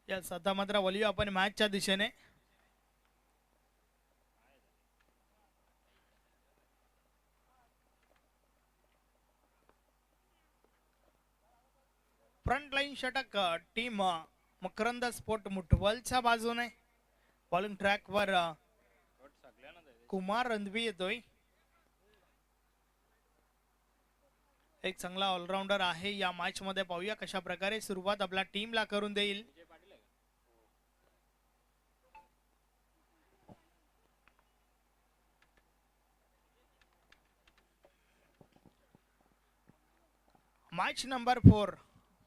Yes, आता मात्र वळूया आपण मॅचच्या दिशेने. फ्रंट लाईन षटक टीम मकरंद स्पोर्ट मुठवलच्या बाजूने. बॉलिंग ट्रॅक वर कुमार रणवी येतोय. एक चांगला ऑलराऊंडर आहे या मॅच मध्ये. पाहूया कशा प्रकारे सुरुवात आपल्या टीमला करून देईल. मॅच नंबर 4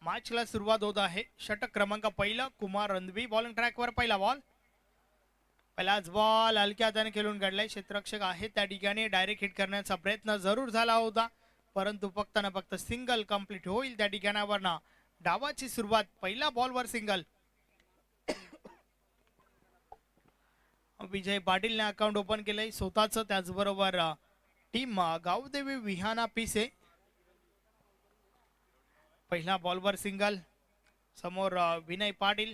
मॅचला सुरुवात होत आहे. षटक क्रमांक पहिला कुमार रणवी. बॉलिंग ट्रॅक वर पहिला बॉल. पहिलाच बॉल हलक्या हाताने खेळून काढलाय. क्षेत्ररक्षक आहे त्या ठिकाणी. डायरेक्ट हिट करण्याचा प्रयत्न जरूर झाला होता, परंतु फक्त ना फक्त सिंगल कंप्लीट होईल त्या ठिकाणावर ना. डावाची सुरुवात पहिला बॉलवर सिंगल. विजय पाटीलने अकाउंट ओपन केलंय स्वतःच. त्याचबरोबर टीम गावदेवी विहाना पिसे. पहिला बॉलवर सिंगल. समोर विनय पाटील.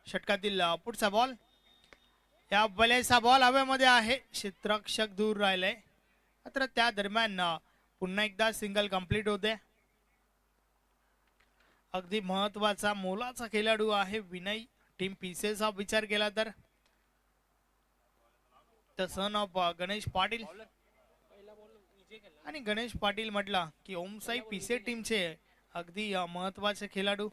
षटकातील पुढचा बॉल. या बलेचा बॉल हवेमध्ये आहे. क्षेत्ररक्षक दूर राहिलाय, मात्र त्या दरम्यान पुन्हा एकदा सिंगल कंप्लीट होते. अगदी महत्वाचा मोलाचा खेळाडू आहे विनय. टीम पीसेचा विचार केला तर सन ऑफ गणेश पाटील. आणि गणेश पाटील म्हटला की ओमसाई पीसे टीमचे अगदी महत्वाचे खेळाडू.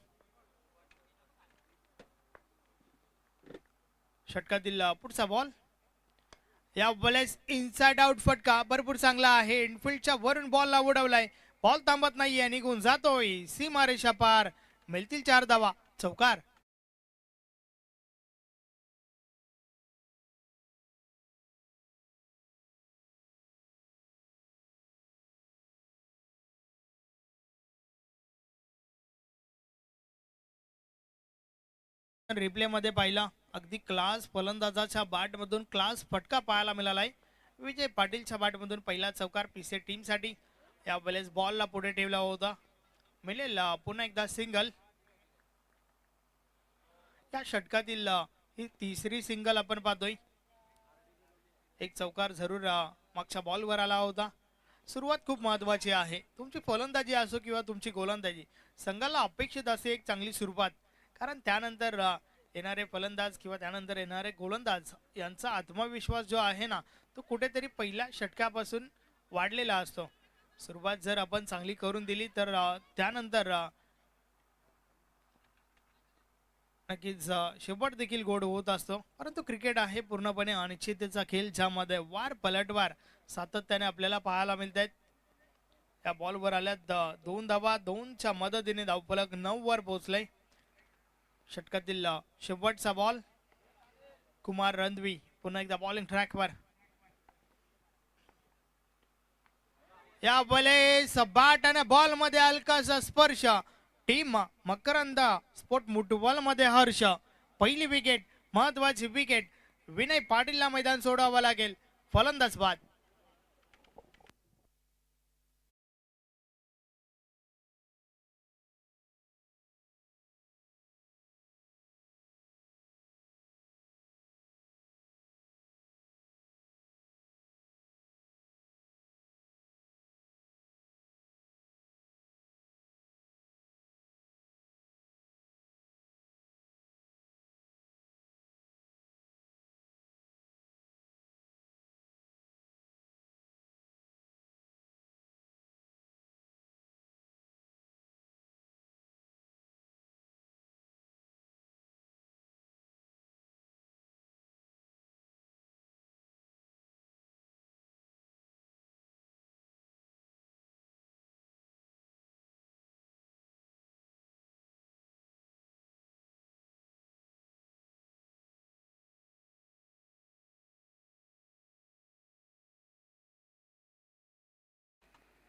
षटकातील पुढचा बॉल. या बॉलेस इनसाइड आउट फटका भरपूर चांगला आहे. इनफिल्डच्या वरून बॉलला उडवलाय. बॉल थांबत नाहीये, निघून जातोय सीमारेषा पार. मिळतील 4 धावा. चौकार. रिप्ले मध्ये पाहिला अगदी क्लास फलंदाजाच्या बॅट मधून क्लास फटका पाहायला मिळालाय. विजय पाटीलच्या बॅट मधून पहिला चौकार पीसे टीम साठी. या वेळेस बॉलला पुढे ठेवला होता. मिळेल पुन्हा एकदा सिंगल. या षटकातील ही तिसरी सिंगल आपण पाहतोय. एक चौकार जरूर मागच्या बॉलवर आला होता. सुरुवात खूप महत्वाची आहे. तुमची फलंदाजी असो किंवा तुमची गोलंदाजी, संघाला अपेक्षित असे एक चांगली सुरुवात. कारण त्यानंतर येणारे फलंदाज किंवा त्यानंतर येणारे गोलंदाज यांचा आत्मविश्वास जो आहे ना, तो कुठेतरी पहिल्या षटकापासून वाढलेला असतो. सुरुवात जर आपण चांगली करून दिली तर त्यानंतर नक्कीच शेवट देखील गोड होत असतो. परंतु क्रिकेट आहे पूर्णपणे अनिश्चिततेचा खेळ, ज्यामध्ये वार पलटवार सातत्याने आपल्याला पाहायला मिळत आहेत. या बॉलवर आल्यात 2 धावा. 2च्या मदतीने धावफलक 9 वर पोहोचलाय. षटकातील शेवटचा बॉल. कुमार रणवी पुन्हा एकदा बॉलिंग ट्रॅकवर. या बॉलेस बॅट आणि बॉल मध्ये हलकासा स्पर्श. टीम मकरंद स्पोर्ट मुठवल मध्ये हर्ष. पहिली विकेट, महत्वाची विकेट. विनय पाटीलला मैदान सोडावं लागेल. फलंदाज बाद.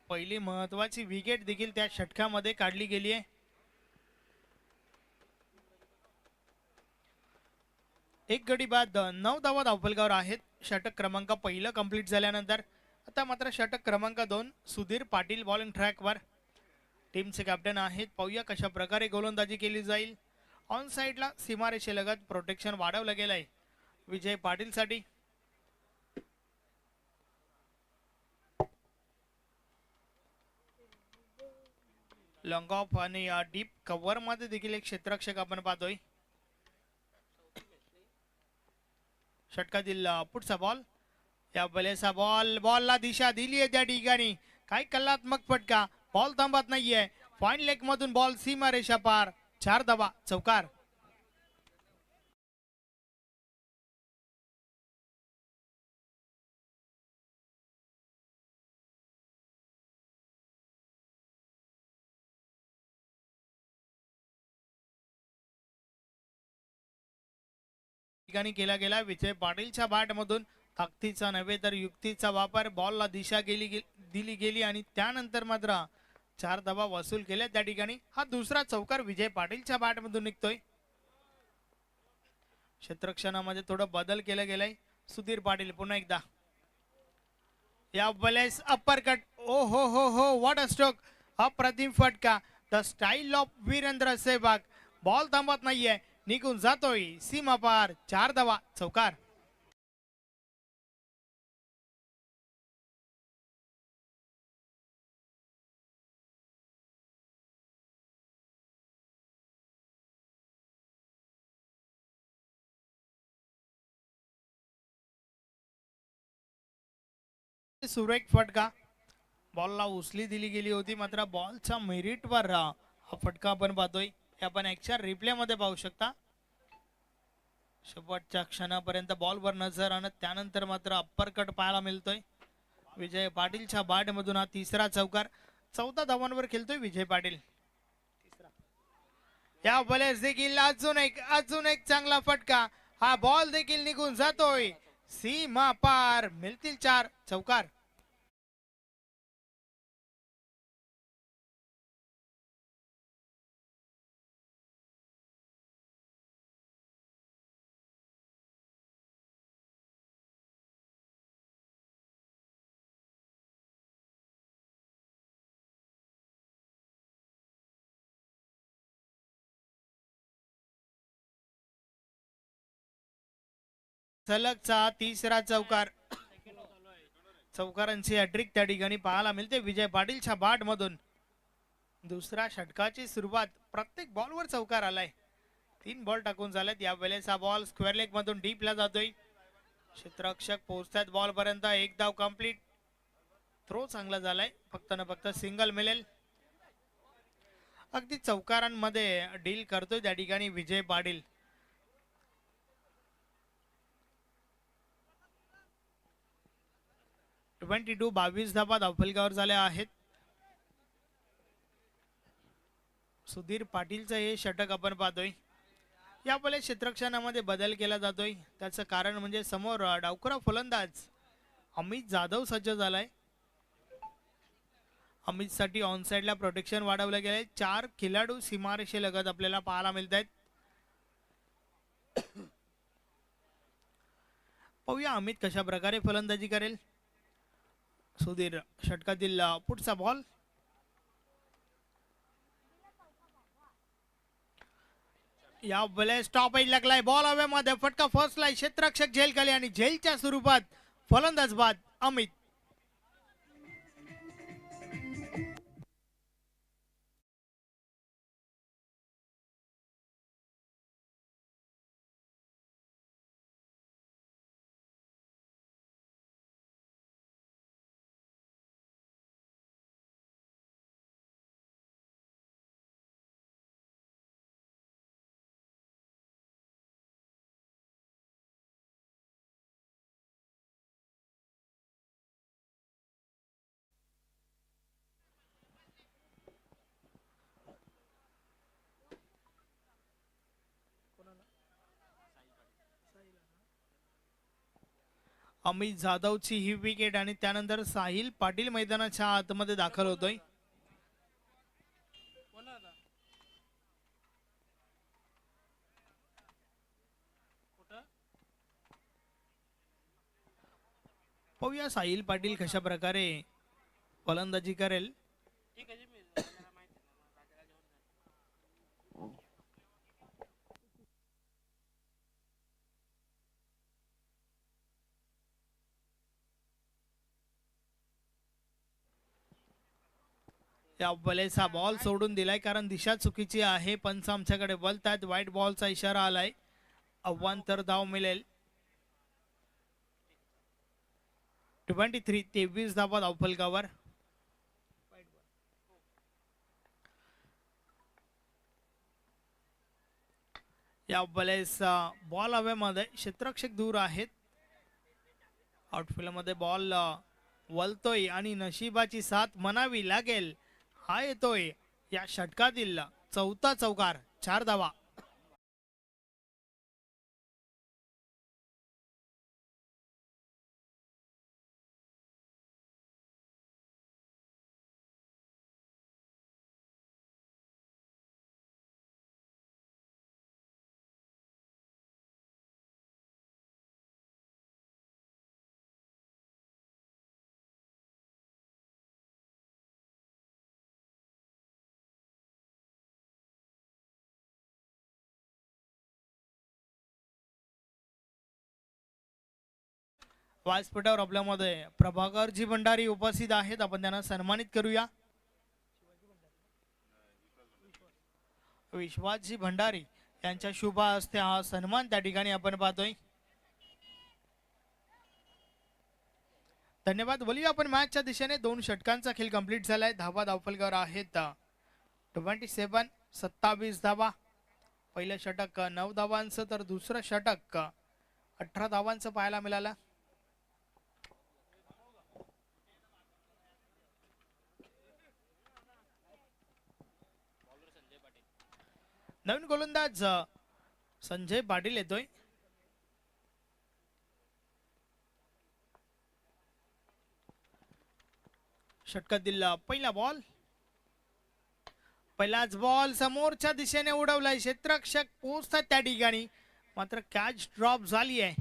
पहिली महत्वाची विकेट देखील त्या षटकामध्ये काढली गेली आहे. एक गडी बाद 9 धावा धावफलकावर आहेत. षटक क्रमांक पहिलं कंप्लीट झाल्यानंतर आता मात्र षटक क्रमांक 2 सुधीर पाटील बॉलिंग ट्रॅकवर. टीमचे कॅप्टन आहेत. पाहूया कशा प्रकारे गोलंदाजी केली जाईल. ऑन साइडला सीमारेषेलगत प्रोटेक्शन वाढवलं गेलंय विजय पाटील साठी. लॉंग ऑफ आणि डीप कव्हर मध्ये देखील एक क्षेत्ररक्षक आपण पाहतोय. षटका दिला पुढचा बॉल. या बलेचा बॉलला दिशा दिली आहे त्या ठिकाणी. काही कलात्मक फटका. बॉल थांबत नाहीये. फाईन लेग मधून बॉल सीमा रेषा पार. 4 धावा चौकार. ठिकाणी केला गेला विजय पाटीलच्या बॅट मधून. ताकदीचा नव्हे तर युक्तीचा वापर. बॉलला दिशा दिली गेली आणि त्यानंतर मात्र 4 धावा वसूल केल्या त्या ठिकाणी. हा दुसरा चौकार विजय पाटीलच्या बॅट मधून निघतोय. क्षेत्ररक्षणामध्ये थोडं बदल केला गेलाय. सुधीर पाटील पुन्हा एकदा. या बलेस अप्पर कट. ओ हो व्हॉट अ स्ट्रोक. अप्रतिम फटका. The style of Virender Sehwag. Ball थांबत नाहीये. निघून जातोय सीमा पार. 4 धावा चौकार. सुरेख फटका. बॉलला उचली दिली गेली होती मात्र बॉलच्या मेरिटवर हा फटका आपण पाहतोय. हे आपण ऍक्शन रिप्ले मध्ये पाहू शकता. शेवटच्या क्षणापर्यंत बॉलवर नजर आणत त्यानंतर मात्र अप्पर कट पाहायला मिळतोय. विजय पाटीलच्या बॅट मधून हा तिसरा चौकार. 14 धावांवर खेळतोय विजय पाटील. या बॉलेस देखील अजून एक चांगला फटका. हा बॉल देखील निघून जातोय सीमा पार. मिळतील 4 चौकार. सलगचा तिसरा चौकार. चौकारांची हॅट्रिक त्या ठिकाणी पाहायला मिळते विजय पाटीलच्या बॅट मधून. दुसऱ्या षटकाची सुरुवात. प्रत्येक बॉलवर चौकार आलाय. 3 बॉल टाकून झालेत. या वेळेस हा बॉल स्क्वेअर लेग मधून डीपला जातोय. क्षेत्ररक्षक पोहोचतात बॉल पर्यंत. एक धाव कंप्लीट. थ्रो चांगला झालाय. फक्त न फक्त सिंगल मिळेल. अगदी चौकारांमध्ये डील करतोय त्या ठिकाणी विजय पाटील. 22 धावा धावफलकावर झाल्या आहेत. सुधीर पाटीलचं हे षटक आपण पाहतोय. यावेळेस क्षेत्ररक्षणामध्ये बदल केला जातोय. त्याचं कारण म्हणजे समोर डावखुरा फलंदाज अमित जाधव सज्ज झालाय. अमित साठी ऑन साइडला प्रोटेक्शन वाढवलं गेलंय. 4 खेळाडू सीमारेषेलगत आपल्याला पाहायला मिळत आहेत. पाहूया अमित कशा प्रकारे फलंदाजी करेल. सुधीर षटकातील पुढचा बॉल. या बॉल स्टॉप लागलाय. बॉल हवेमध्ये. फटका फसलाय. क्षेत्ररक्षक झेल खाली आणि झेलच्या स्वरूपात फलंदाज बाद अमित. अमित जाधवची ही विकेट आणि त्यानंतर साहिल पाटील मैदानाच्या आतमध्ये दाखल होतोय. पाहूया साहिल पाटील कशा प्रकारे फलंदाजी करेल. या बलेचा बॉल सोडून दिलाय कारण दिशा चुकीची आहे. पंच आमच्याकडे बोलतात, व्हाईट बॉलचा इशारा आलाय. अव्वांतर धाव मिळेल. 23 धावा धावफलकावर. या बलेचा बॉल हवेमध्ये, क्षेत्ररक्षक दूर आहेत. आउटफील्ड मध्ये बॉल वलतोय आणि नशिबाची साथ म्हणावी लागेल. हा येतोय या षटकातील चौथा चौकार. 4 धावा. व्यासपीठावर आपल्यामध्ये प्रभाकरजी भंडारी उपस्थित आहेत. आपण त्यांना सन्मानित करूया. विश्वासजी भंडारी यांच्या शुभ हस्ते हा सन्मान त्या ठिकाणी आपण पाहतोय. धन्यवाद. बोलूया आपण मॅचच्या दिशेने. 2 षटकांचा खेळ कंप्लीट झालाय. धावा धावफलकावर आहेत 27 धावा. पहिलं षटक 9 धावांचं तर दुसरं षटक 18 धावांचं पाहायला मिळालं. नवीन गोलंदाज संजय पाटील येतोय. षटकातील पहिला बॉल. पहिलाच बॉल समोरच्या दिशेने उडवलाय. क्षेत्ररक्षक पोहोचतात त्या ठिकाणी, मात्र कॅच ड्रॉप झाली आहे.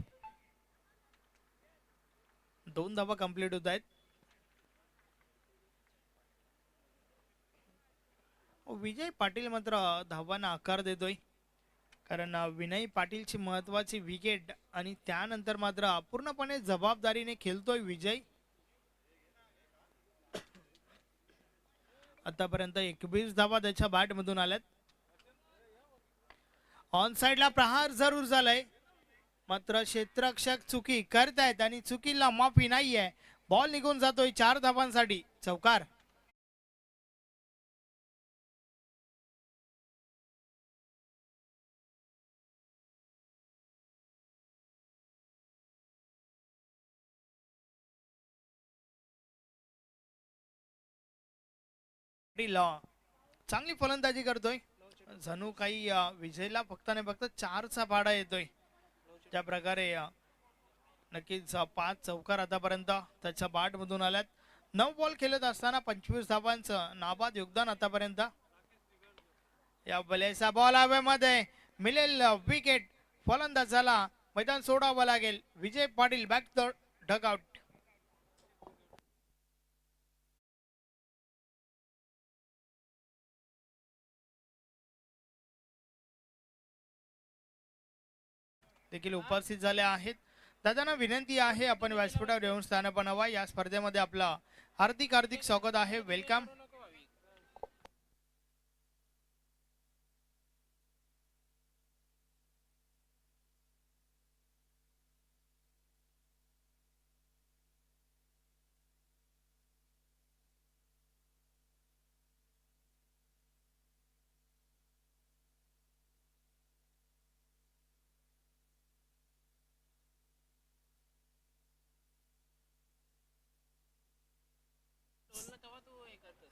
2 धावा कंप्लीट होत आहेत. विजय पाटील मात्र धावांना आकार देतोय, कारण विनय पाटीलची महत्वाची विकेट आणि त्यानंतर मात्र पूर्णपणे जबाबदारीने खेळतोय विजय. आतापर्यंत 21 धावा त्याच्या बॅट मधून आल्यात. ऑन साइडला प्रहार जरूर झालाय, मात्र क्षेत्ररक्षक चुकी करतायत आणि चुकीला माफी नाहीये. बॉल निघून जातोय 4 धावांसाठी. चौकार. चांगली फलंदाजी करतोय. जणू काही विजयला फक्त नाही फक्त 4चा भाडा येतोय. ज्या प्रकारे नक्कीच 5 चौकार आतापर्यंत त्याच्या बाट मधून आल्यात. 9 बॉल खेळत असताना 25 धावांचं नाबाद योगदान आतापर्यंत. या बलेचा बॉल हवेमध्ये मिळेल विकेट. फलंदाजाला मैदान सोडावं लागेल. Vijay Patil back the dugout. देखील उपस्थित झाले आहेत. दादांना विनंती आहे आपण व्यासपीठावर येऊन स्थान बनावा. या स्पर्धेमध्ये आपला हार्दिक स्वागत आहे. वेलकम.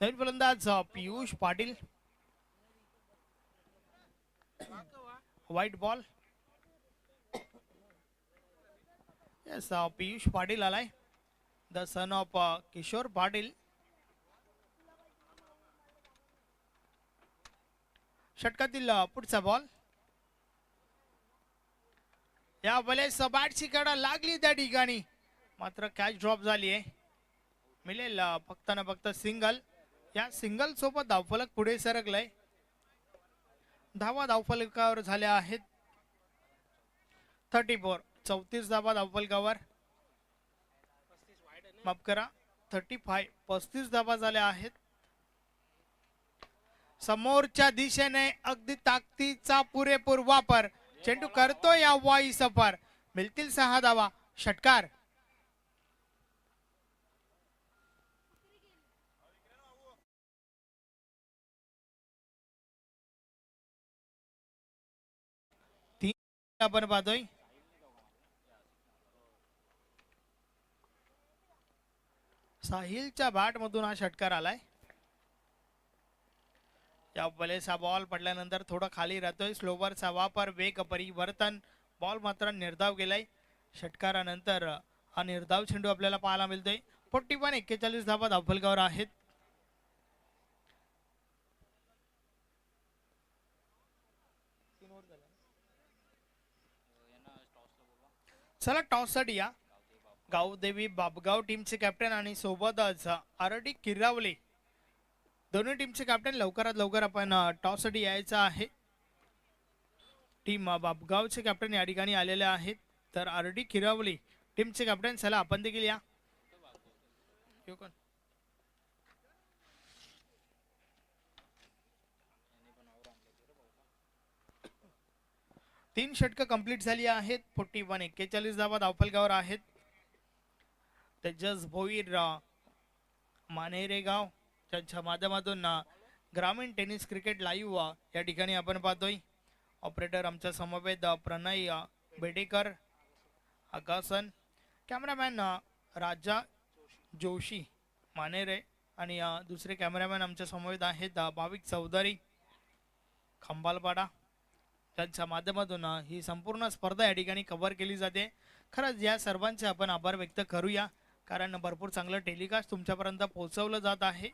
नवीन फलंदाज Piyush Patil. White ball. Yes, Piyush Patil आलाय, the son of Kishore Patil. षटकातील पुढचा बॉल. या बलेस बॅटची कडा लागली त्या ठिकाणी, मात्र कॅच ड्रॉप झाली आहे. मिळेल फक्त ना फक्त सिंगल. या सिंगल सोबत धावफलक पुढे सरकलाय. धावा धावफलकावर झाल्या आहेत 34. 34 धावा धावफलकावर. माफ करा, 35. 35 धावा झाल्या आहेत. समोरच्या दिशेने अगदी ताकदीचा पुरेपूर वापर. चेंडू करतो या वाई सफर. मिळतील 6 धावा. षटकार. आपण पाहतोय साहिलच्या बॅट मधून हा षटकार आलाय. या बलेचा बॉल पडल्यानंतर थोडा खाली राहतोय. स्लोवरचा वापर, वेग परिवर्तन. बॉल मात्र निर्धाव गेलाय. षटकारानंतर हा निर्धाव चेंडू आपल्याला पाहायला मिळतोय. 41 धावा धावफलकावर आहेत. चला टॉस साठी या. गावदेवी बाबगाव टीमचे कॅप्टन आणि सोबतच आरडी किरावले दोन्ही टीमचे कॅप्टन लवकरात लवकर आपण टॉस साठी यायचं आहे. टीम बाबगावचे कॅप्टन या ठिकाणी आलेले आहेत. तर आरडी किरावली टीमचे कॅप्टन, चला आपण देखील या. 3 षटकं कंप्लीट झाली आहेत. 41 धावा धावफलकावर आहेत. तेजस भोईर मानेरेगाव त्यांच्या माध्यमातून ग्रामीण टेनिस क्रिकेट लाईव्ह या ठिकाणी आपण पाहतोय. ऑपरेटर आमच्या समवेत प्रणय बेडेकर आकासन, कॅमेरामॅन राजा जोशी मानेरे आणि दुसरे कॅमेरामॅन आमच्या समवेत आहेत भाविक चौधरी खंबालपाडा. त्यांच्या माध्यमातून ही संपूर्ण स्पर्धा या ठिकाणी कव्हर केली जाते. खरंच या सर्वांचे आपण आभार व्यक्त करूया, कारण भरपूर चांगलं टेलिकास्ट तुमच्यापर्यंत पोहोचवलं जात आहे.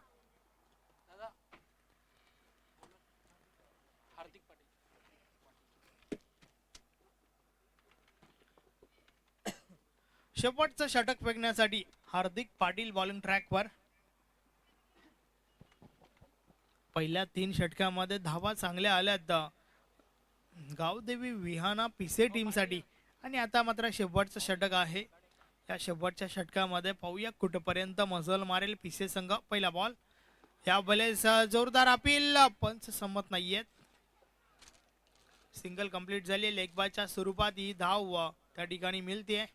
शेवटचं षटक फेकण्यासाठी हार्दिक पाटील बॉलिंग ट्रॅकवर. पहिल्या 3 षटकामध्ये धावा चांगल्या आल्यात गावदेवी विहाना पिसे टीमसाठी, आणि आता मात्र शेवटचं षटक आहे. या शेवटच्या षटकामध्ये पाहूया कुठपर्यंत मजल मारेल पिसे संघ. पहिला बॉल, या बलेस जोरदार अपील, पंच संमत नाहीयेत. सिंगल कंप्लीट झाली. लेग बायच्या स्वरूपात ही धाव त्या ठिकाणी मिळते.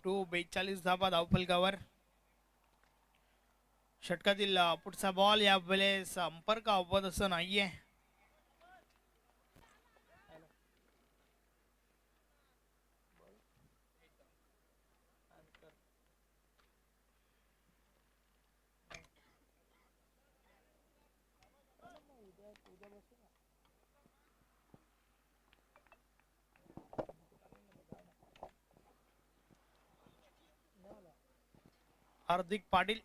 टू 42 धावा धावफलकावर. षटकातील पुढचा बॉल, या वेळेस संपर्क अवध असं नाहीये. हार्दिक पाटील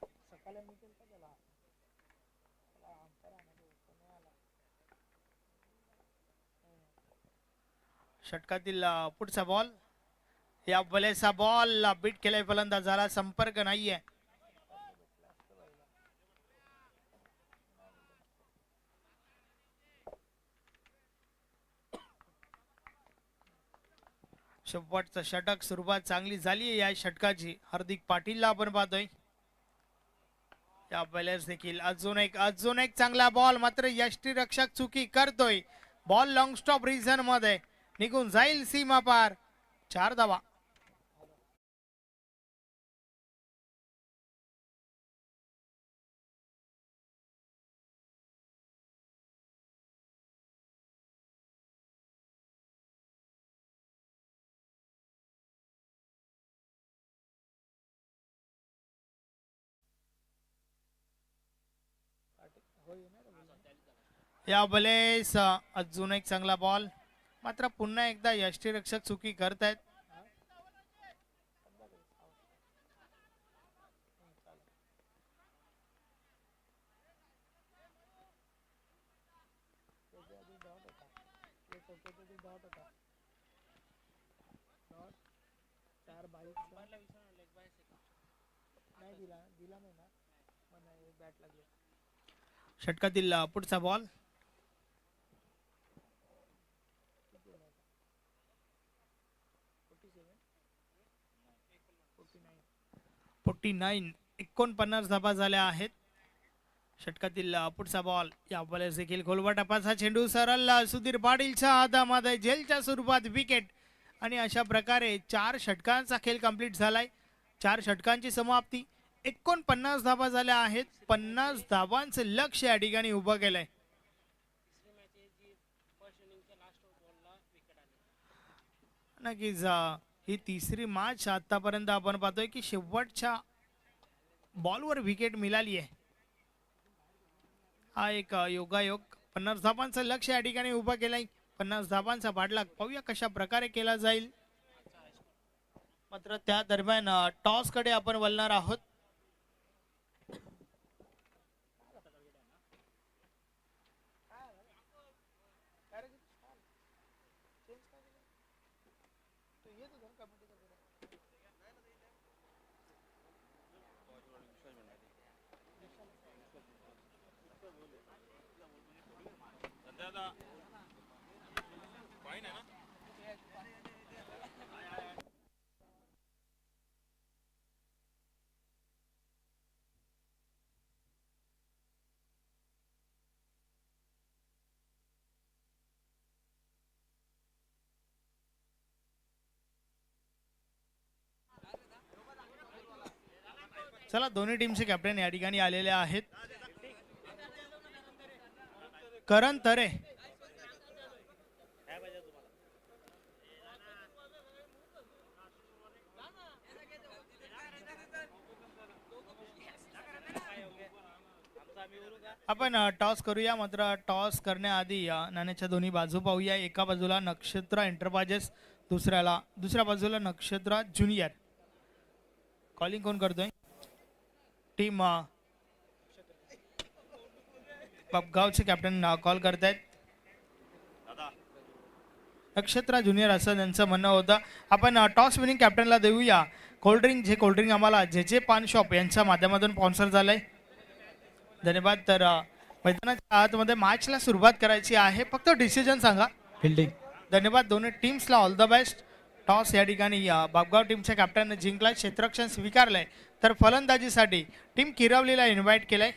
षटकातील पुढचा बॉल, या बलेचा बॉल बीट केलाय फलंदाजाला, संपर्क नाहीये. शेवटचं षटक, सुरुवात चांगली झाली या षटकाची. हार्दिक पाटीलला आपण पाहतोय. या बॅलर्स देखील अजून एक चांगला बॉल, मात्र यष्टीरक्षक चुकी करतोय. बॉल लॉंग स्टॉप रिझन मध्ये निघून जाईल सीमा पार. 4 धावा. या बलेस अजून एक चांगला बॉल, मात्र पुन्हा एकदा यष्टीरक्षक चुकी करतायत. षटकातील पुढचा बॉल, 49 49 धाबा झाल्या आहेत. षटकातील पुढचा बॉल या बॉलर्स देखील खोलवर टपाचा चेंडू सरळ सुधीर पाटीलच्या हातामध्ये झेलच्या स्वरूपात विकेट. आणि अशा प्रकारे 4 षटकांचा खेळ कंप्लीट झालाय. 4 षटकांची समाप्ती. 49 धाबा झाल्या आहेत. 50 धाबांचं लक्ष या ठिकाणी उभं केलंय. नक्कीच ही तिसरी मॅच आतापर्यंत आपण पाहतोय की शेवटच्या बॉलवर विकेट मिळाली आहे. हा एक योगायोग. 50 धाबांचं लक्ष या ठिकाणी उभं केलंय. 50 धाबांचा पाठलाग पाहूया कशा प्रकारे केला जाईल. मात्र त्या दरम्यान टॉस कडे आपण वळणार आहोत. चला दोन्ही टीमचे कॅप्टन या ठिकाणी आलेले आहेत. करण तरे आपण टॉस करूया. मात्र टॉस करण्याआधी नाण्याच्या दोन्ही बाजू पाहूया. एका बाजूला नक्षत्र एंटरप्राइजेस, दुसऱ्या बाजूला नक्षत्र ज्युनियर. कॉलिंग कोण करतोय? टीम गावचे कॅप्टन कॉल करतायत. नक्षत्र ज्युनियर असं त्यांचं म्हणणं होतं. आपण टॉस विनिंग कॅप्टनला देऊया. कोल्ड्रिंक आम्हाला जे पान शॉप यांच्या माध्यमातून स्पॉन्सर झालंय. धन्यवाद. तर मैदानाच्या आतमध्ये मॅचला सुरुवात करायची आहे. फक्त डिसिजन सांगा. फिल्डिंग. धन्यवाद. दोन्ही टीम्सला ऑल द बेस्ट. टॉस या ठिकाणी बापगाव टीमच्या कॅप्टनने जिंकलाय, क्षेत्ररक्षण स्वीकारलंय. तर फलंदाजीसाठी टीम किरवलीला इन्व्हाइट केलंय.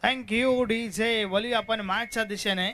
Thank you DJ. वळूया आपण मॅचच्या दिशेने.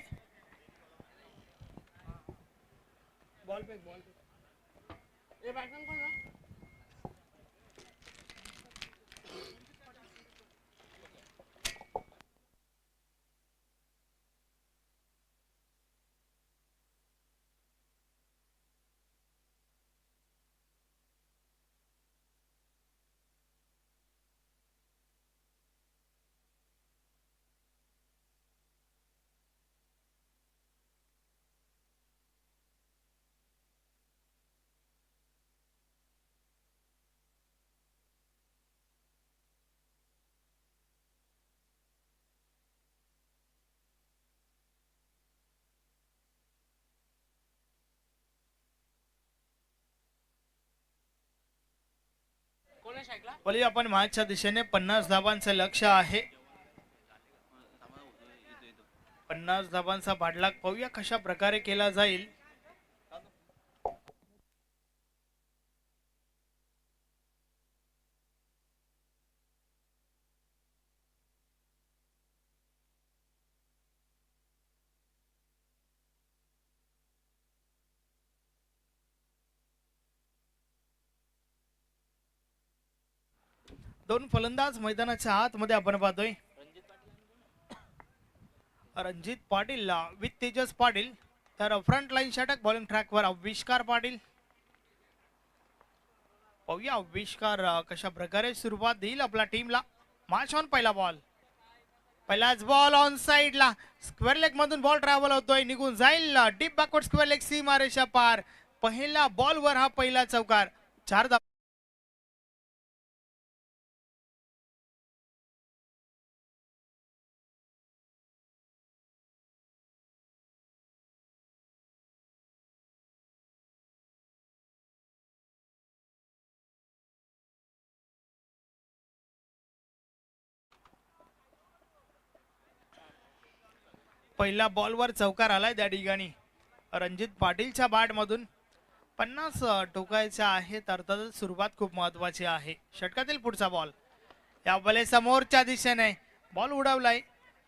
वळूया आपण मॅचच्या दिशेने. 50 धाबांचं लक्ष आहे. 50 धावांचा पाठलाग पाहूया कशा प्रकारे केला जाईल. दोन फलंदाज मैदानाच्या आतमध्ये आपण पाहतोय. रणजित पाटील विथ तेजस पाटील, तर फ्रंट लाईन षटक बॉलिंग ट्रॅकवर आविष्कार पाटील. पाहूया आविष्कार कशा प्रकारे सुरुवात देईल आपल्या टीमला. मॅच ऑन पहिला बॉल, पहिलाच बॉल ऑन साइडला, स्क्वेअर लेग मधून बॉल ट्रॅव्हल होतोय, निघून जाईल डीप बॅकवर्ड स्क्वेअर लेग, सीमारेषा पार. पहिला बॉलवर हा पहिला चौकार, 4 धावा. पहिल्या बॉलवर चौकार आलाय त्या ठिकाणी रणजित पाटीलच्या बॅट मधून. 50 ठोकायच्या आहेत, अर्थातच सुरुवात खूप महत्वाची आहे. षटकातील पुढचा बॉल, या बले समोरच्या दिशेने बॉल उडवलाय.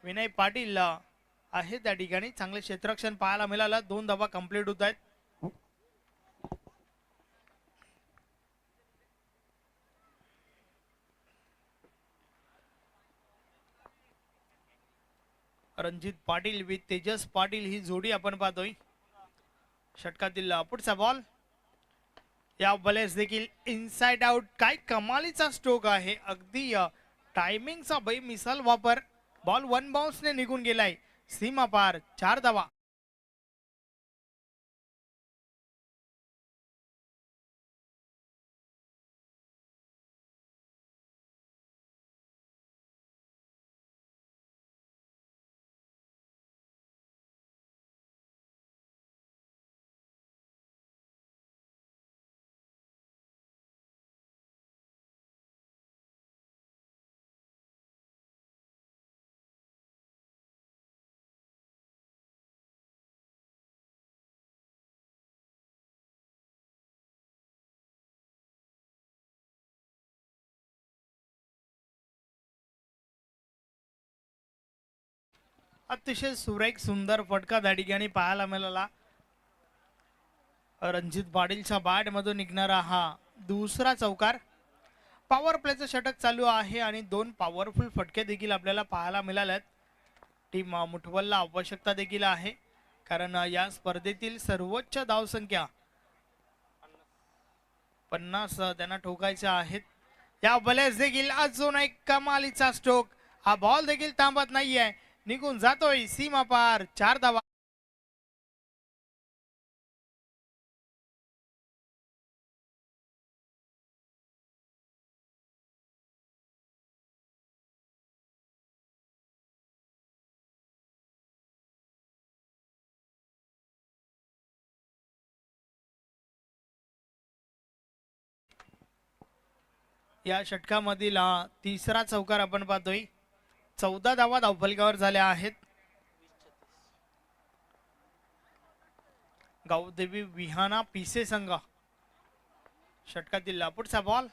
विनय पाटील आहे त्या ठिकाणी, चांगले क्षेत्ररक्षण पाहायला मिळालं. 2 धावा कंप्लीट होत आहेत. रणजित पाटील विथ तेजस पाटील ही जोडी आपण पाहतोय. षटकातील पुढचा बॉल, या बलेस देखील इनसाइड आउट. काय कमालीचा स्ट्रोक आहे, अगदी टायमिंगचा बेमिसाल वापर. बॉल 1 बाउन्सने निघून गेलाय, सीमा पार, 4 धावा. अतिशय सुरेख सुंदर फटका त्या ठिकाणी पाहायला मिळाला. रणजित पाटीलच्या बॅट मधून निघणारा हा दुसरा चौकार. पॉवर प्लेचं षटक चालू आहे आणि 2 पॉवरफुल फटके देखील आपल्याला पाहायला मिळालेत. टीम मुठवलला आवश्यकता देखील आहे, कारण या स्पर्धेतील सर्वोच्च धावसंख्या 50 त्यांना ठोकायच्या आहेत. या बलेस देखील अजून एक कमालीचा स्ट्रोक, हा बॉल देखील थांबत नाहीये, निघून जातोय, सीमा पार, 4 धावा. या षटकामधील तिसरा चौकार आपण पाहतोय. 14 धावा धावफलकावर झाल्या आहेत. गावदेवी विहाना पिसे संघ. षटकातील पुढचा बॉल,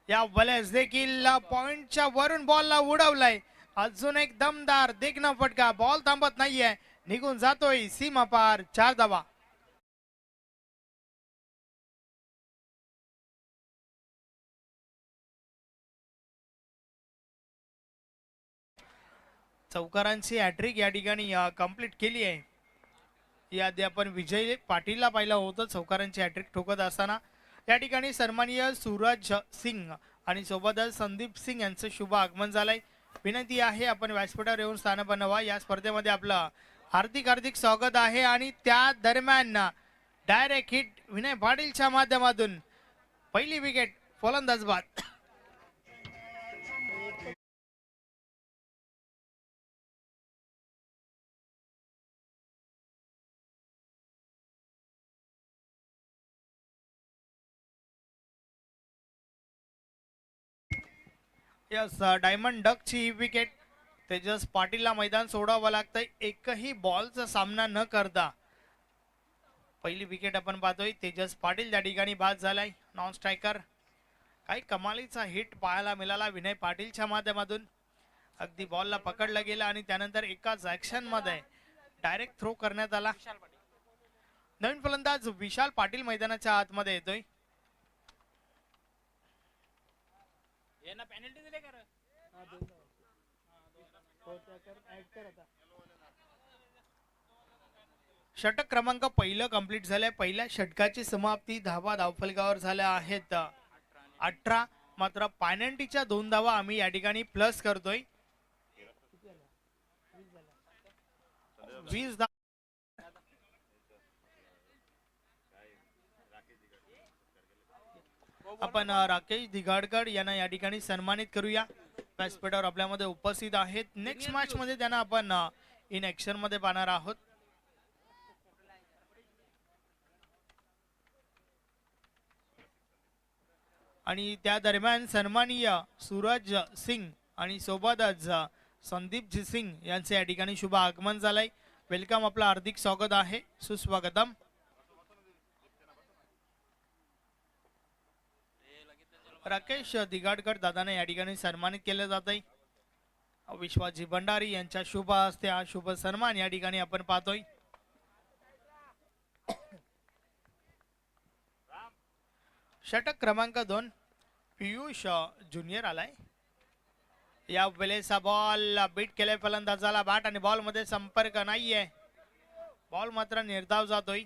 या बलेस देखील पॉइंटच्या वरून बॉलला उडवलाय. अजून एक दमदार देखणा फटका, बॉल थांबत नाहीये, निघून जातोय, सीमा पार, 4 धावा. चौकारांची हॅट्रिक या ठिकाणी कंप्लीट केली आहे. याआधी आपण विजय पाटीलला पाहिलं होतं चौकारांची हॅट्रिक ठोकत असताना. या ठिकाणी सन्माननीय सूरज सिंग आणि सोबतच संदीप सिंग यांचं शुभ आगमन झालंय. विनंती आहे आपण व्यासपीठावर येऊन स्थान बनवा. या स्पर्धेमध्ये आपलं हार्दिक हार्दिक स्वागत आहे. आणि त्या दरम्यान डायरेक्ट हिट विनय पाटीलच्या माध्यमातून पहिली विकेट फलंदाज बाद. यस, डायमंड डकची ही विकेट तेजस पाटीलला मैदान सोडावं लागतंय एकही बॉलचा सामना न करता. पहिली विकेट आपण पाहतोय तेजस पाटील त्या ठिकाणी बाद झालाय. नॉन स्ट्रायकर काही कमालीचा हिट पाहायला मिळाला विनय पाटीलच्या माध्यमातून. अगदी बॉलला पकडलं गेलं आणि त्यानंतर एकाच ऍक्शन मध्ये डायरेक्ट थ्रो करण्यात आला. नवीन फलंदाज विशाल पाटील मैदानाच्या आतमध्ये येतोय. षटक क्रमांक पहिलं कंप्लीट झालंय. पहिल्या षटकाची समाप्ती धावा धावफलकावर झाल्या आहेत 18. मात्र पॅनल्टीच्या 2 धावा आम्ही या ठिकाणी प्लस करतोय. 20 आपण राकेश दिघाडकर यांना या ठिकाणी सन्मानित करूया. व्यासपीठावर आपल्यामध्ये उपस्थित आहेत. नेक्स्ट मॅच मध्ये त्यांना आपण इन ऍक्शन मध्ये पाहणार आहोत. आणि त्या दरम्यान सन्माननीय सूरज सिंग आणि सोबतच संदीप सिंग यांचे या ठिकाणी शुभ आगमन झालंय. वेलकम, आपलं हार्दिक स्वागत आहे, सुस्वागतम. राकेश दिघाडकर दादाने या ठिकाणी सन्मानित केले जात आहे. विश्वाजी भंडारी यांच्या शुभ हस्ते हा शुभ सन्मान या ठिकाणी आपण पाहतोय. षटक क्रमांक 2 पियुष ज्युनियर आलाय. या वेळेचा बॉल बीट केलाय फलंदाजाला. बॅट आणि बॉल मध्ये संपर्क नाहीये. बॉल मात्र निर्धाव जातोय.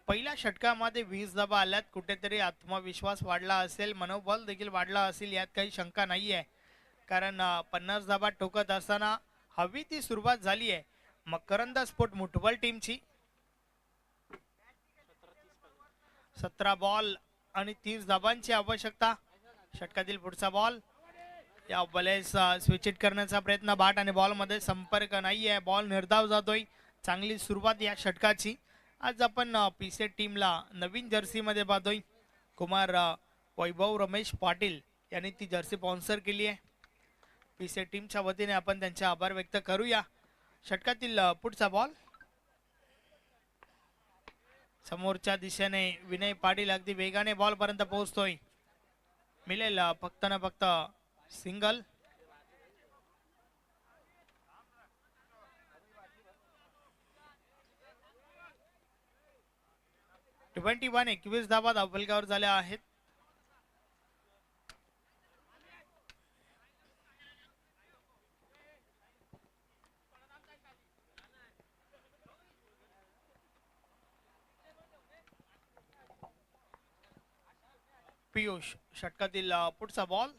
पहिल्या षटकामध्ये 20 धावा आल्यात. कुठेतरी आत्मविश्वास वाढला असेल, मनोबल देखील वाढला असेल, यात काही शंका नाहीये. कारण 50 धावा ठोकत असताना हवी ती सुरुवात झाली आहे मकरंद स्पोर्ट मुठबल टीमची. 17 बॉल आणि 30 धावांची आवश्यकता. षटकातील पुढचा बॉल या बलेस स्विच इट करण्याचा प्रयत्न. बॅट आणि बॉल मध्ये संपर्क नाहीये. बॉल निर्धाव जातोय. चांगली सुरुवात या षटकाची. आज आपण पीसेट टीमला नवीन जर्सी मध्ये पाहतोय. कुमार वैभव रमेश पाटील यांनी ती जर्सी स्पॉन्सर केली आहे. पीसेट टीमच्या वतीने आपण त्यांचे आभार व्यक्त करूया. षटकातील पुढचा बॉल समोरच्या दिशेने विनय पाटील अगदी वेगाने बॉल पर्यंत पोहोचतोय. मिळेल फक्त ना फक्त सिंगल. ट्वेंटी 21 धावा धावफलकावर झाल्या आहेत. पियुष षटकातील पुढचा बॉल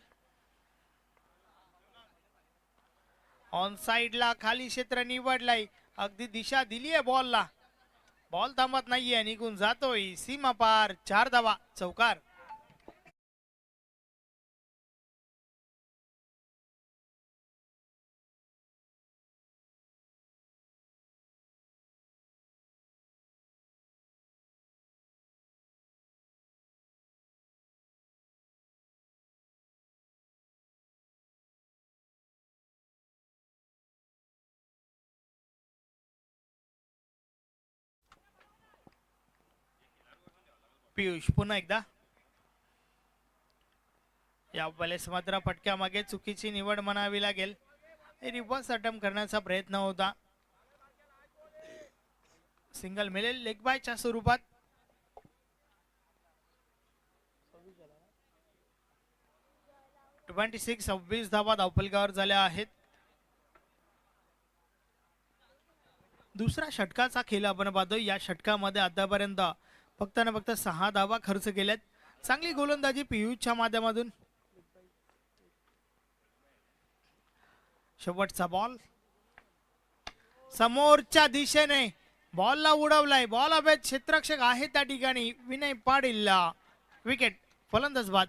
ऑन साइडला खाली क्षेत्र निवडलाय. अगदी दिशा दिली आहे बॉलला. बॉल थांबत नाहीये, निघून जातोय सीमा पार. 4 धावा, चौकार. पियुष पुन्हा एकदा. या वेळेस मात्र फटक्या मागे चुकीची निवड म्हणावी लागेल. रिव्हर्स अटेम्प्ट करण्याचा प्रयत्न होता. सिंगल मिळेल लेग बायच्या स्वरूपात. ट्वेंटी 26 धावा धावफलकावर झाल्या आहेत. दुसऱ्या षटकाचा खेळ आपण पाहतोय. या षटकामध्ये आतापर्यंत फक्त ना फक्त 6 धावा खर्च केल्यात. चांगली गोलंदाजी पियुषच्या माध्यमातून. शेवटचा बॉल समोरच्या दिशेने बॉलला उडवलाय. बॉल अभेद क्षेत्ररक्षक आहे त्या ठिकाणी. विनय पाटील विकेट. फलंदाज बाद.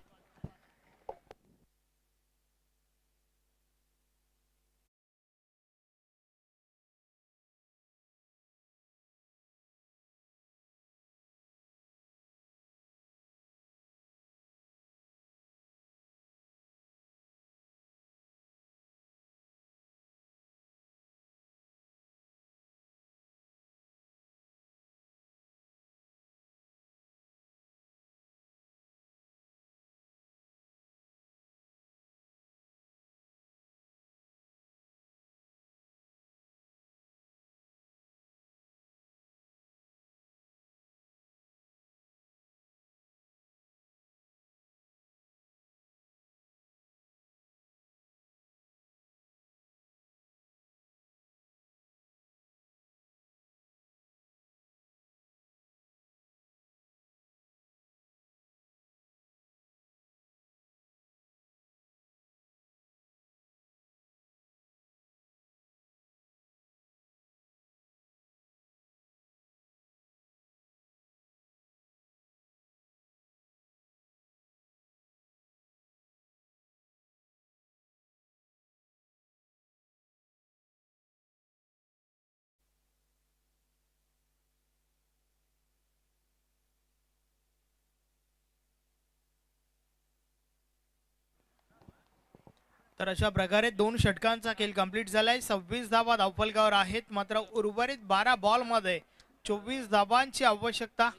तर अशा प्रकारे 2 षटकांचा खेळ कंप्लीट झालाय. 26 धावा धावफलकावर आहेत. मात्र उर्वरित 12 बॉल मध्ये 24 धावांची आवश्यकता.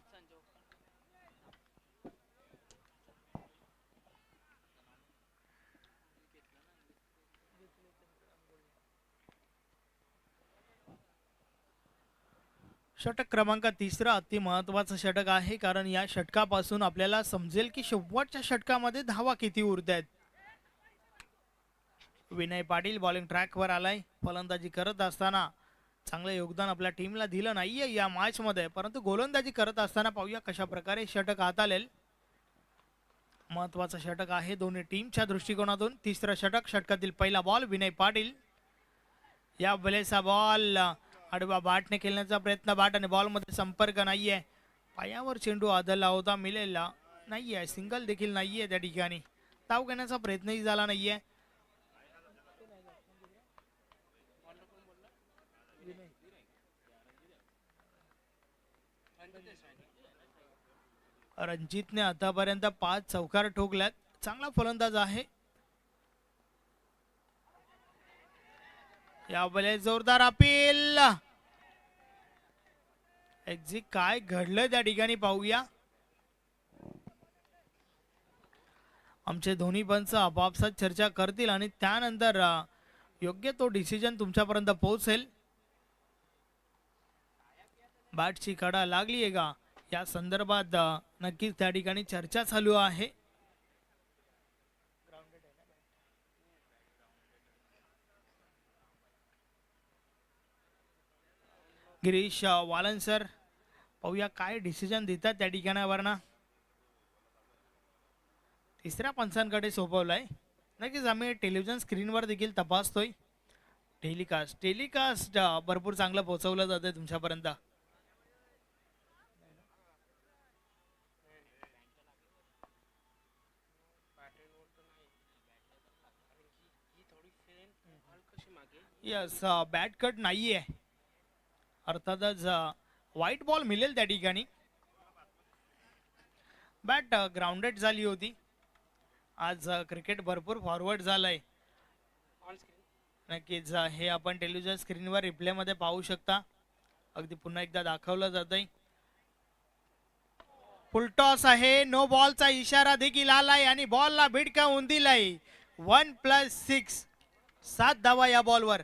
षटक क्रमांक 3 अति महत्वाचं षटक आहे, कारण या षटकापासून आपल्याला समजेल की शेवटच्या षटकामध्ये धावा किती उरतायत. विनय पाटील बॉलिंग ट्रॅकवर आलाय. फलंदाजी करत असताना चांगलं योगदान आपल्या टीमला दिलं नाहीये या मॅच मध्ये, परंतु गोलंदाजी करत असताना पाहूया कशा प्रकारे षटक हाताळेल. महत्वाचं षटक आहे दोन्ही टीमच्या दृष्टिकोनातून. 3रं षटक, षटकातील पहिला बॉल विनय पाटील. या वेळेचा बॉल आडवा बॅटने खेळण्याचा प्रयत्न, बॅट आणि बॉल मध्ये संपर्क नाहीये. पायावर चेंडू आदळला होता, मिळेला नाहीये. सिंगल देखील नाहीये त्या ठिकाणी. धाव घेण्याचा प्रयत्नही झाला नाहीये. रणजितने आतापर्यंत 5 चौकार ठोकल्यात. चांगला फलंदाज आहे. यावेळेस जोरदार अपील. एक्झिट काय घडलं त्या ठिकाणी पाहूया. आमचे दोन्ही पंच आपापसात चर्चा करतील आणि त्यानंतर योग्य तो डिसिजन तुमच्यापर्यंत पोहोचेल. बॅटची कडा लागली आहे का या संदर्भात नक्कीच त्या ठिकाणी चर्चा चालू आहे. गिरीश वालन सर, पाहूया काय डिसिजन देतात त्या ठिकाणावरना. 3ऱ्या पंचांकडे सोपवलाय. नक्कीच आम्ही टेलिव्हिजन स्क्रीनवर देखील तपासतोय. टेलिकास्ट भरपूर चांगलं पोहोचवलं जाते तुमच्यापर्यंत. यस, बॅट कट नाहीये. अर्थातच व्हाईट बॉल मिळेल त्या ठिकाणी. बॅट ग्राउंडेड झाली होती. आज क्रिकेट भरपूर फॉरवर्ड झालंय. नक्कीच हे आपण टेलिव्हिजन स्क्रीनवर रिप्ले मध्ये पाहू शकता. अगदी पुन्हा एकदा दाखवलं जातंय. फुलटॉस आहे. नो बॉलचा इशारा देखील आलाय आणि बॉलला भिडकावून दिलाय. 1+6, 7 धावा या बॉलवर.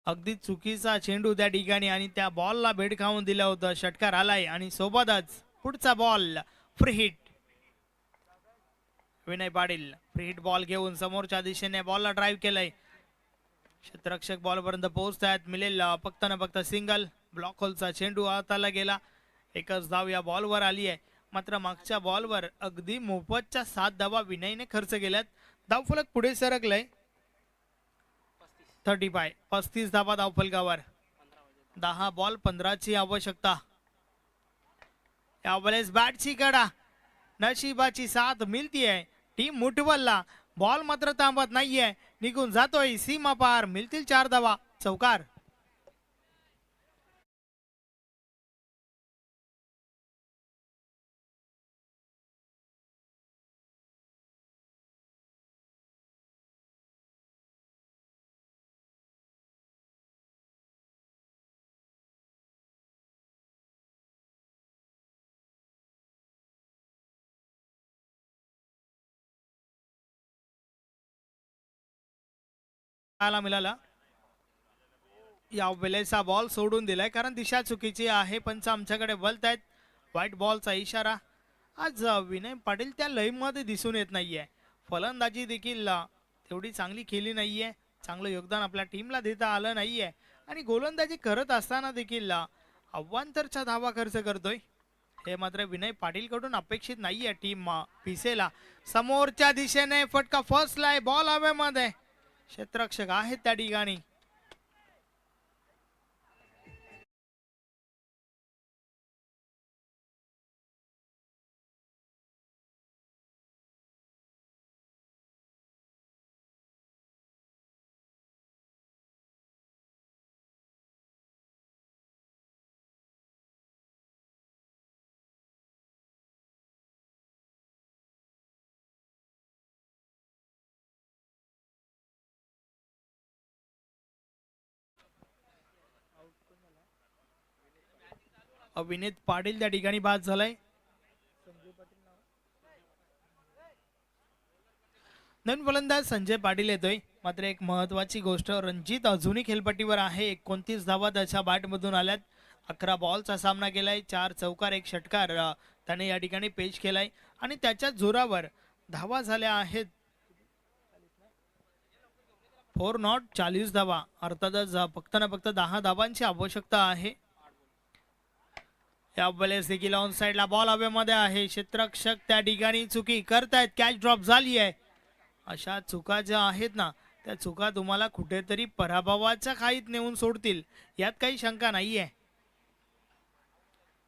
अगदी चुकीचा चेंडू त्या ठिकाणी आणि त्या बॉलला भेट खाऊन दिलं होतं. षटकार आलाय आणि सोबतच पुढचा ball free hit. Vinay Patil free hit ball घेऊन समोरच्या दिशेने बॉलला ड्राईव्ह केलंय. क्षेत्ररक्षक बॉल पर्यंत पोहोचतायत. मिळेल फक्त ना फक्त सिंगल. ब्लॉक होलचा चेंडू हाताला गेला. एकच धाव या बॉलवर आली आहे. मात्र मागच्या बॉलवर अगदी मोफतच्या 7 धावा विनयने खर्च केल्यात. धावफलक पुढे सरकलंय. 35 धावा धावफलकावर. 10 बॉल 15ची आवश्यकता. यावेळेस बॅटची कडा, नशिबाची साथ मिळतीये टीम मुठवलला. बॉल मात्र थांबत नाहीये. निघून जातोय सीमा पार. मिळतील 4 धावा. चौकार. मिळाला. या वेळेचा बॉल सोडून दिलाय कारण दिशा चुकीची आहे. पंच आमच्याकडे बोलतायत. व्हाईट बॉलचा इशारा. आज विनय पाटील त्या लय मध्ये दिसून येत नाहीये. फलंदाजी देखील तेवढी चांगली केली नाहीये. चांगलं योगदान आपल्या टीमला देता आलं नाहीये आणि गोलंदाजी करत असताना देखील अव्वांतरच्या धावा खर्च करतोय. हे मात्र विनय पाटील कडून अपेक्षित नाहीये टीम पिसेला. समोरच्या दिशेने फटका फसलाय, बॉल हवेमध्ये. क्षेत्ररक्षक आहेत त्या ठिकाणी. विनीत पाटील त्या ठिकाणी बाद झालाय. नवीन फलंदाज संजय पाटील येतोय. मात्र एक महत्वाची गोष्ट, रणजित अजूनही खेळपट्टीवर आहे. 29 धावा त्याच्या बॅटमधून आल्यात. 11 बॉलचा सामना केलाय, 4 चौकार 1 षटकार त्याने या ठिकाणी पेश केलाय आणि त्याच्या जोरावर धावा झाल्या आहेत 4 नॉट 40 धावा. अर्थातच फक्त ना फक्त 10 धावांची आवश्यकता आहे. या वेळेस देखील ऑन साइडला बॉल हवेमध्ये आहे. क्षेत्ररक्षक त्या ठिकाणी चुकी करतायत, कॅच ड्रॉप झाली आहे. अशा चुका ज्या आहेत ना, त्या चुका तुम्हाला कुठेतरी पराभवाच्या खाईत नेऊन सोडतील, यात काही शंका नाहीये.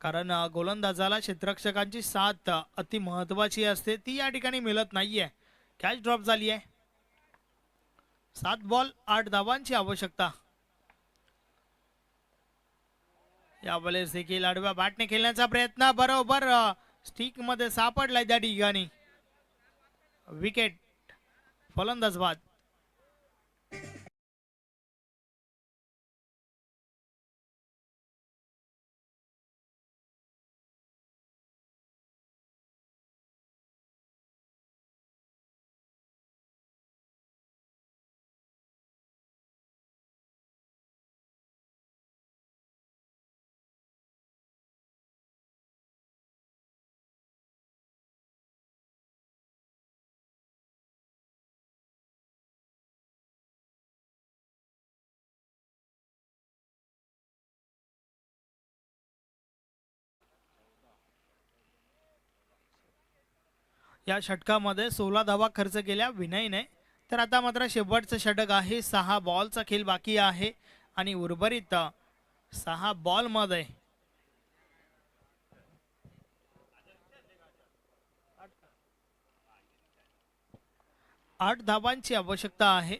कारण गोलंदाजाला क्षेत्ररक्षकांची साथ अति महत्वाची असते, ती या ठिकाणी मिळत नाहीये. कॅच ड्रॉप झाली आहे. 7 बॉल 8 धावांची आवश्यकता. या वेळेस देखील आडव्या बॅटने खेळण्याचा प्रयत्न, बरोबर स्टिक मध्ये सापडलाय त्या ठिकाणी. विकेट, फलंदाज बाद. या षटकामध्ये 16 धावा खर्च केल्या विनयने. तर आता मात्र शेवटचं षटक आहे. 6 बॉलचा खेळ बाकी आहे आणि उर्वरित 6 बॉल मध्ये 8 धावांची आवश्यकता आहे.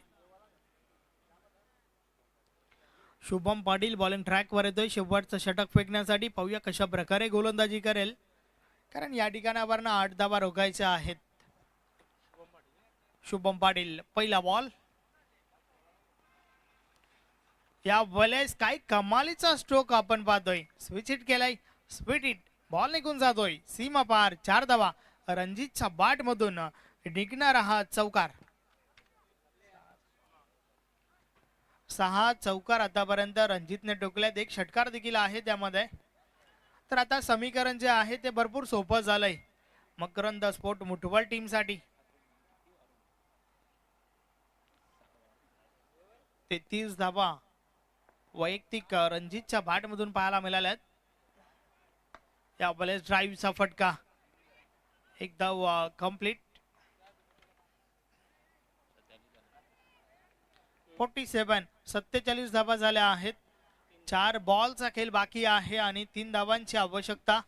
शुभम पाटील बॉलिंग ट्रॅकवर येतोय शेवटचं षटक फेकण्यासाठी. पाहूया कशा प्रकारे गोलंदाजी करेल, कारण या ठिकाणावरनं 8 धावा रोखायच्या आहेत. शुभम पाटील, पहिला बॉल. या वेळेस काय कमालीचा स्ट्रोक आपण पाहतोय. स्विच हिट केलाय, स्वीट हिट, बॉल निघून जातोय सीमा पार. 4 धावा रणजितच्या बॅट मधून निघणारा हा चौकार. 6 चौकार आतापर्यंत रणजितने टोकल्यात. 1 षटकार देखील आहे त्यामध्ये. तर आता समीकरण जे आहे ते भरपूर सोपं झालंय मकरंद स्पोर्ट मुठवल टीम साठी. 33 धावा वैयक्तिक रणजितच्या बॅट मधून पाहायला मिळाल्यात. या वेळेस ड्राईव्हचा फटका, 1 धाव कंप्लीट. 47 धावा झाल्या आहेत. 4 बॉलचा खेळ बाकी आहे आणि 3 धावांची आवश्यकता.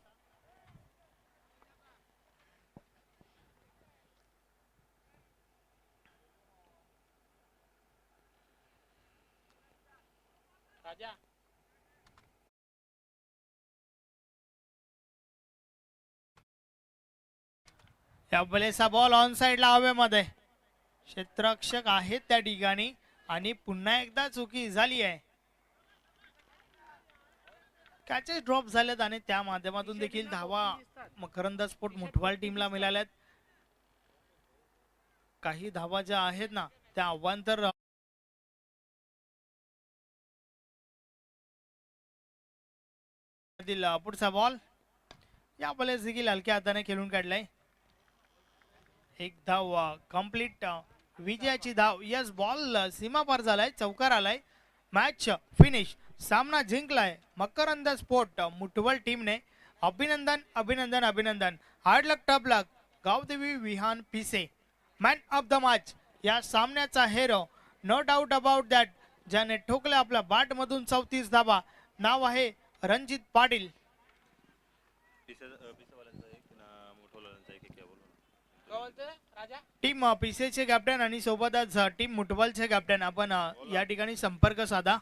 या वेळेस बॉल ऑन साइडला हवेमध्ये. क्षेत्ररक्षक आहेत त्या ठिकाणी आणि पुन्हा एकदा चुकी झाली आहे. कॅचेस ड्रॉप झालेत आणि त्या माध्यमातून देखील धावा मकरंद स्पोर्ट मुठवाल टीमला मिळाल्यात. काही धावा ज्या आहेत ना, त्या अवांतर पुढचा बॉल. या वेळेस देखील हलक्या हाताने खेळून काढलाय. 1 धाव कंप्लीट. विजयाची धाव. यस, बॉल सीमा पार झालाय, चौकार आलाय. Match finish. सामना जिंकलाय मकरंद स्पोर्ट मुठवल टीमने अभिनंदन अभिनंदन अभिनंदन. Hard luck tough luck. Gavdevi Vihan Pise man of the match या सामन्याचा hero. No doubt about that. ज्याने ठोकले आपल्या बाट मधून 34 धाबा. नाव आहे रणजित पाटील. टीम पिसेचे कॅप्टन आणि सोबतच टीम मुटबलचे कॅप्टन आपण या ठिकाणी संपर्क साधा.